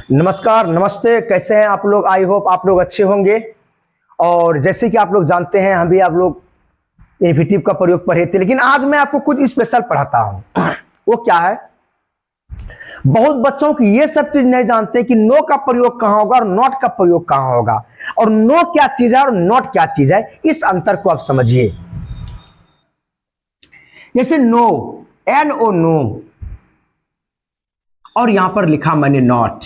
नमस्कार, नमस्ते। कैसे हैं आप लोग? आई होप आप लोग अच्छे होंगे। और जैसे कि आप लोग जानते हैं, हम भी आप लोग इन्फिनेटिव का प्रयोग पढ़े थे, लेकिन आज मैं आपको कुछ स्पेशल पढ़ाता हूं। वो क्या है? बहुत बच्चों की ये सब चीज नहीं जानते कि नो का प्रयोग कहां होगा और नॉट का प्रयोग कहां होगा, और नो क्या चीज है और नॉट क्या चीज है, इस अंतर को आप समझिए। जैसे नो, NO, नो, और यहां पर लिखा मैंने नॉट।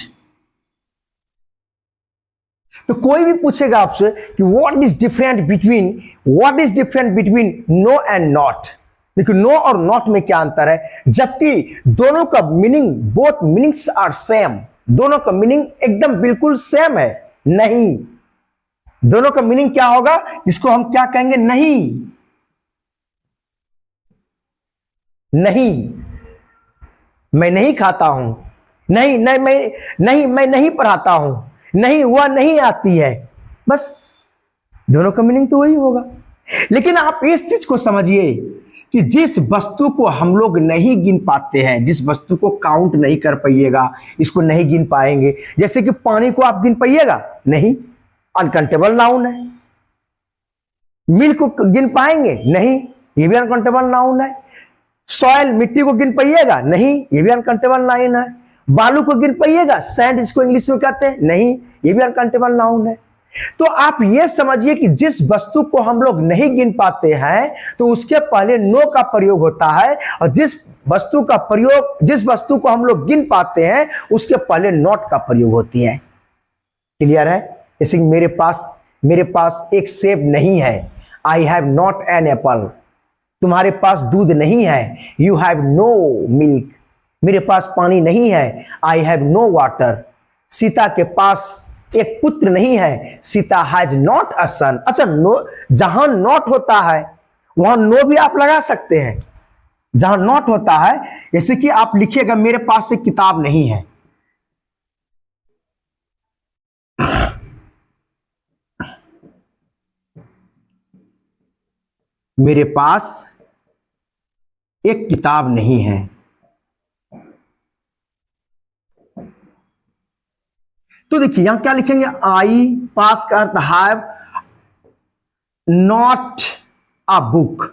तो कोई भी पूछेगा आपसे कि what is different between no and not, देखिए नो और नॉट में क्या अंतर है, जबकि दोनों का meaning, both meanings are same, दोनों का मीनिंग एकदम बिल्कुल सेम है। नहीं, दोनों का मीनिंग क्या होगा, इसको हम क्या कहेंगे? नहीं, नहीं, मैं नहीं खाता हूं, नहीं नहीं मैं नहीं पढ़ाता हूं, नहीं वह नहीं आती है, बस दोनों का मीनिंग तो वही होगा। लेकिन आप इस चीज को समझिए कि जिस वस्तु को हम लोग नहीं गिन पाते हैं, जिस वस्तु को काउंट नहीं कर पाइएगा, इसको नहीं गिन पाएंगे, जैसे कि पानी को आप गिन पाइएगा? नहीं, अनकाउंटेबल नाउन है। मिल्क को गिन पाएंगे? नहीं, ये भी अनकाउंटेबल नाउन है। सॉयल, मिट्टी को गिन पाइएगा? नहीं, ये भी अनकाउंटेबल नाउन है। बालू को गिन पाइएगा? सैंड इसको इंग्लिश में कहते हैं? नहीं, ये भी अनकाउंटेबल नाउन है। तो आप ये समझिए कि जिस वस्तु को हम लोग नहीं गिन पाते हैं तो उसके पहले नो का प्रयोग होता है, और जिस वस्तु को हम लोग गिन पाते हैं उसके पहले नॉट का प्रयोग होती है। क्लियर है? जैसे मेरे पास एक सेब नहीं है, I have not an apple. तुम्हारे पास दूध नहीं है, यू हैव नो मिल्क। मेरे पास पानी नहीं है, I have no water. Sita के पास एक पुत्र नहीं है, Sita has not a son. अच्छा, नो, जहां नॉट होता है वहां नो भी आप लगा सकते हैं। जहां नॉट होता है, जैसे कि आप लिखिएगा मेरे पास एक किताब नहीं है, मेरे पास एक किताब नहीं है, तो देखिए यहां क्या लिखेंगे? आई पास का अर्थ have not a book.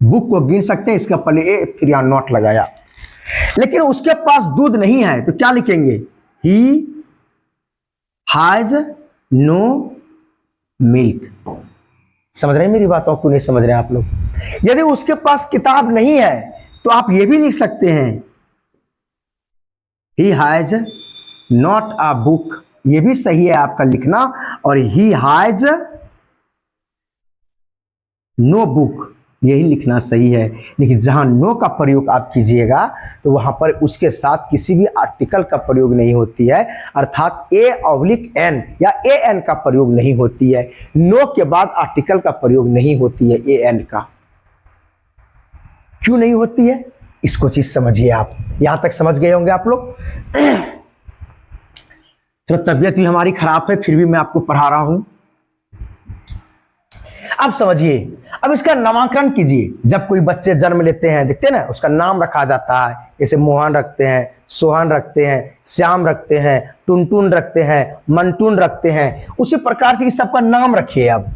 Book को गिन सकते हैं, इसका पहले ए फिर यहां नॉट लगाया। लेकिन उसके पास दूध नहीं है तो क्या लिखेंगे? He has no milk. समझ रहे हैं मेरी बातों को? नहीं समझ रहे हैं आप लोग? यदि उसके पास किताब नहीं है तो आप ये भी लिख सकते हैं, he has not a book. ये भी सही है आपका लिखना। और ही हैज नो बुक, यही लिखना सही है। लेकिन जहां नो का प्रयोग आप कीजिएगा तो वहां पर उसके साथ किसी भी आर्टिकल का प्रयोग नहीं होती है, अर्थात A/N या AN का प्रयोग नहीं होती है। नो के बाद आर्टिकल का प्रयोग नहीं होती है AN का। क्यों नहीं होती है, इसको चीज समझिए। आप यहां तक समझ गए होंगे आप लोग। तो तबीयत भी हमारी खराब है, फिर भी मैं आपको पढ़ा रहा हूं। अब समझिए, अब इसका नामकरण कीजिए। जब कोई बच्चे जन्म लेते हैं, देखते हैं ना, उसका नाम रखा जाता है। जैसे मोहन रखते हैं, सोहन रखते हैं, श्याम रखते हैं, टुनटुन रखते हैं, मंटून रखते हैं। उसी प्रकार से सबका नाम रखिए। अब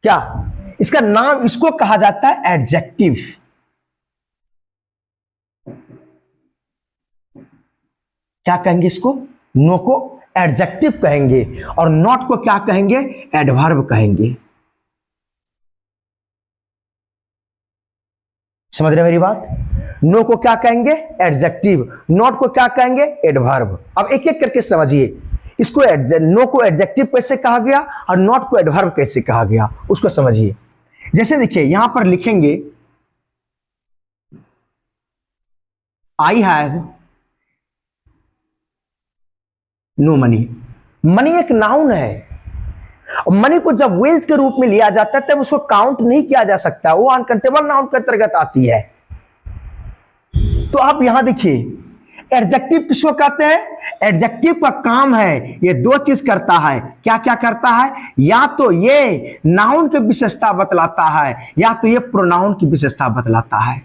क्या इसका नाम, इसको कहा जाता है एडजेक्टिव। क्या कहेंगे इसको? नो को एडजेक्टिव कहेंगे और नॉट को क्या कहेंगे? एडवर्ब कहेंगे। समझ रहे मेरी बात? नो को क्या कहेंगे? एडजेक्टिव। नॉट को क्या कहेंगे? एडवर्ब। अब एक एक करके समझिए, इसको नो को एडजेक्टिव कैसे कहा गया और नॉट को एडवर्ब कैसे कहा गया, उसको समझिए। जैसे देखिए यहां पर लिखेंगे I have no money. Money एक नाउन है। मनी को जब वेल्थ के रूप में लिया जाता है तब उसको काउंट नहीं किया जा सकता, वो अनकाउंटेबल नाउन के अंतर्गत आती है। तो आप यहां देखिए, एडजेक्टिव किसको कहते हैं? एडजेक्टिव का काम है, ये दो चीज करता है। क्या क्या करता है? या तो ये नाउन की विशेषता बतलाता है, या तो ये प्रोनाउन की विशेषता बतलाता है।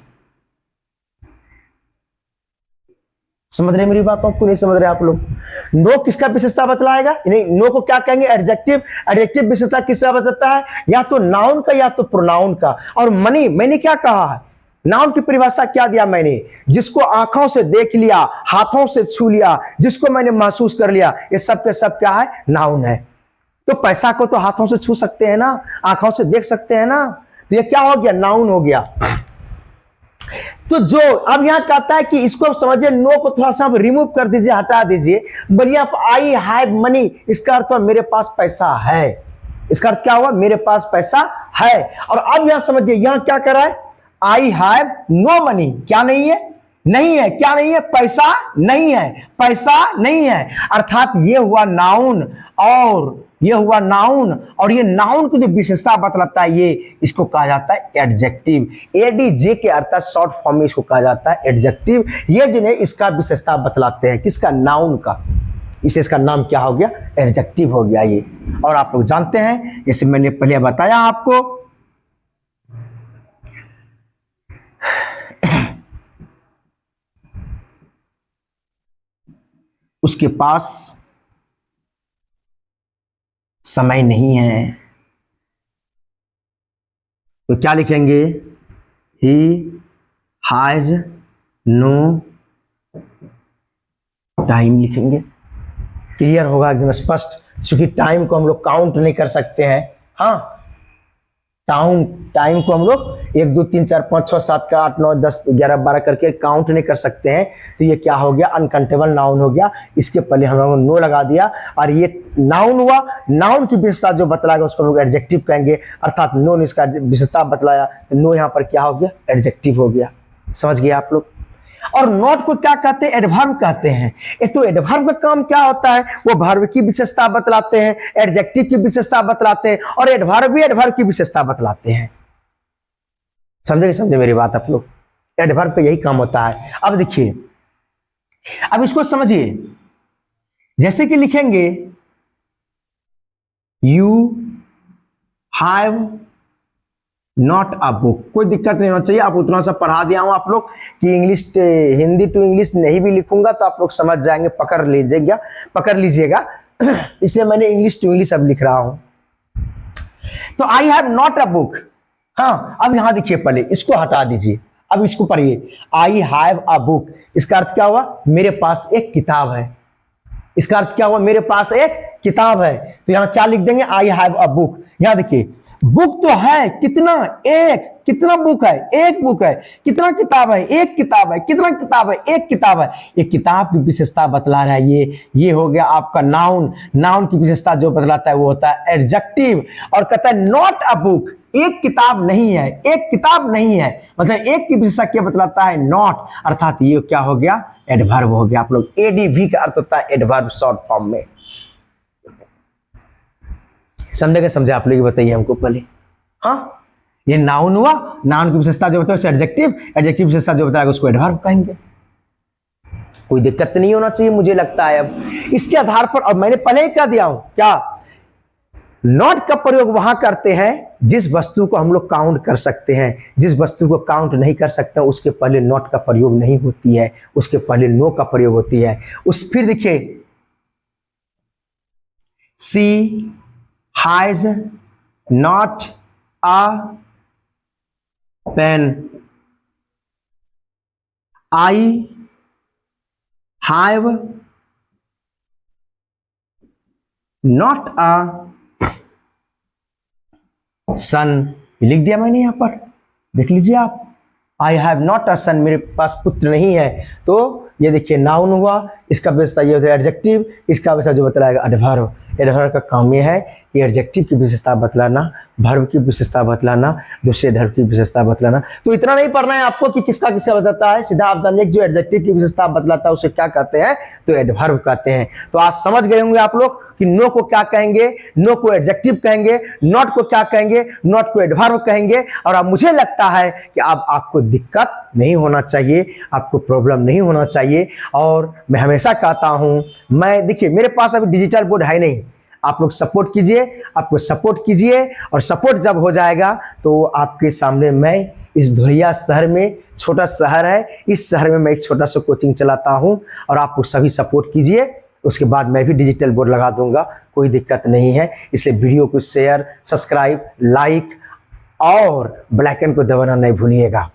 समझ रहे मेरी बातों को, नहीं समझ रहे आप लोग? नो किसका विशेषता बतलाएगा? नहीं, नो को क्या कहेंगे? एडजेक्टिव। एडजेक्टिव विशेषता किसका बताता है? या तो नाउन का या तो प्रोनाउन का। और मनी, मैंने क्या कहा है? नाउन की परिभाषा क्या दिया मैंने? जिसको आंखों से देख लिया, हाथों से छू लिया, जिसको मैंने महसूस कर लिया, ये सब के सब क्या है? नाउन है। तो पैसा को तो हाथों से छू सकते हैं ना, आंखों से देख सकते हैं ना, तो ये क्या हो गया? नाउन हो गया। तो जो अब यहां कहता है कि इसको समझिए, नो को थोड़ा सा रिमूव कर दीजिए, हटा दीजिए, बोलिए आप आई हैव मनी, इसका अर्थ मेरे पास पैसा है। इसका अर्थ क्या हुआ? मेरे पास पैसा है। और अब यहां समझिए, यहां क्या कर रहा है? आई हैव नो मनी, क्या नहीं है? नहीं है। क्या नहीं है? पैसा नहीं है। पैसा नहीं है, अर्थात ये हुआ नाउन, और ये हुआ नाउन, और ये नाउन की जो विशेषता बतलाता है, ये इसको कहा जाता है एडजेक्टिव। एडीजे के अर्थात शॉर्ट फॉर्म में इसको कहा जाता है एडजेक्टिव। ये जिन्हें इसका विशेषता बतलाते हैं, किसका? नाउन का। इसे इसका नाम क्या हो गया? एडजेक्टिव हो गया ये। और आप लोग जानते हैं, जैसे मैंने पहले बताया आपको, उसके पास समय नहीं है, तो क्या लिखेंगे? ही हैज नो टाइम लिखेंगे। क्लियर होगा एकदम स्पष्ट, क्योंकि टाइम को हम लोग काउंट नहीं कर सकते हैं। हाँ, टाइम को हम लोग 1 2 3 4 5 6 7 का 8 9 10 11 12 करके काउंट नहीं कर सकते हैं। तो ये क्या हो गया? अनकाउंटेबल नाउन हो गया। इसके पहले हम लोगों ने नो लगा दिया, और ये नाउन हुआ। नाउन की विशेषता जो बतलाएगा उसको हम लोग एडजेक्टिव कहेंगे, अर्थात नो ने इसका विशेषता बतलाया, तो नो यहाँ पर क्या हो गया? एडजेक्टिव हो गया। समझ गए आप लोग? और नॉट को क्या कहते हैं? एडवर्ब कहते हैं। तो एडवर्ब का काम क्या होता है? वो वर्ब की विशेषता बतलाते हैं, एडजेक्टिव की विशेषता बतलाते हैं, और एडवर्ब भी एडवर्ब की विशेषता बतलाते हैं। समझे मेरी बात आप लोग? एडवर्ब का यही काम होता है। अब देखिए, अब इसको समझिए, जैसे कि लिखेंगे you have not a book, कोई दिक्कत नहीं होना चाहिए। आप उतना सा पढ़ा दिया हूं आप लोग कि इंग्लिश, हिंदी टू इंग्लिश नहीं भी लिखूंगा तो आप लोग समझ जाएंगे, पकड़ लीजिएगा। इसलिए मैंने इंग्लिश टू इंग्लिश अब लिख रहा हूं। तो आई हैव नॉट अ बुक। हाँ, अब यहां देखिए, पहले इसको हटा दीजिए, अब इसको पढ़िए। आई हैव अ बुक, इसका अर्थ क्या हुआ? मेरे पास एक किताब है। इसका अर्थ क्या हुआ? मेरे पास एक किताब है। तो यहां क्या लिख देंगे? I have a book. यहां देखिए, बुक तो है, कितना? एक। कितना बुक है? एक बुक है। कितना किताब है? एक किताब है। कितना किताब है? एक किताब है। ये किताब की विशेषता बतला रहा है। ये हो गया आपका नाउन। नाउन की विशेषता जो बतलाता है वो होता है एडजेक्टिव। और कहता है नॉट अ बुक, एक किताब नहीं है। एक किताब नहीं है मतलब एक की विशेषता क्या बतलाता है? नॉट, अर्थात ये क्या हो गया? एडवर्ब हो गया। आप लोग एडीवी का अर्थ होता है एडवर्ब शॉर्ट फॉर्म में। समझे आप लोग? बताइए हमको पहले। हाँ, ये नाउन हुआ, नाउन की विशेषता जो बताए एडजेक्टिव, एडजेक्टिव विशेषता जो बताएगा उसको एडवर्ब कहेंगे। कोई दिक्कत नहीं होना चाहिए मुझे लगता है। अब इसके आधार पर, अब मैंने पहले ही कह दिया हूं क्या, नॉट का प्रयोग वहां करते हैं जिस वस्तु को हम लोग काउंट कर सकते हैं। जिस वस्तु को काउंट नहीं कर सकते उसके पहले नॉट का प्रयोग नहीं होती है, उसके पहले नो का प्रयोग होती है। फिर देखिए, she has not a pen, I have not a son. लिख दिया मैंने यहां पर, देख लीजिए आप। आई हैव नॉट अ सन, मेरे पास पुत्र नहीं है। तो ये देखिए नाउन हुआ, इसका विशेषता ये होता है एडजेक्टिव, इसका विशेषता जो बतलाएगा एडवर्ब। एडवर्ब का काम ये है कि एडजेक्टिव की विशेषता बतलाना, वर्ब की विशेषता बतलाना, दूसरे वर्ब की विशेषता बतलाना। तो इतना नहीं पढ़ना है आपको कि किसका किसका बताता है, सीधा आप जानिए जो एडजेक्टिव की विशेषता बतलाता है उसे क्या कहते हैं? तो एडवर्ब कहते हैं। तो आज समझ गए होंगे आप लोग कि नो को क्या कहेंगे? नो को एडजेक्टिव कहेंगे। नॉट को क्या कहेंगे? नॉट को एडवर्ब कहेंगे। और अब मुझे लगता है कि अब आपको दिक्कत नहीं होना चाहिए, आपको प्रॉब्लम नहीं होना चाहिए। और मैं हमेशा कहता हूं, मैं देखिए मेरे पास अभी डिजिटल बोर्ड है नहीं, आप लोग सपोर्ट कीजिए, आपको सपोर्ट कीजिए, और सपोर्ट जब हो जाएगा तो आपके सामने मैं इस धुरिया शहर में छोटा शहर है, इस शहर में मैं एक छोटा सा कोचिंग चलाता हूं और आपको सभी सपोर्ट कीजिए। उसके बाद मैं भी डिजिटल बोर्ड लगा दूंगा, कोई दिक्कत नहीं है। इसलिए वीडियो को शेयर, सब्सक्राइब, लाइक और बेल आइकन को दबाना नहीं भूलिएगा।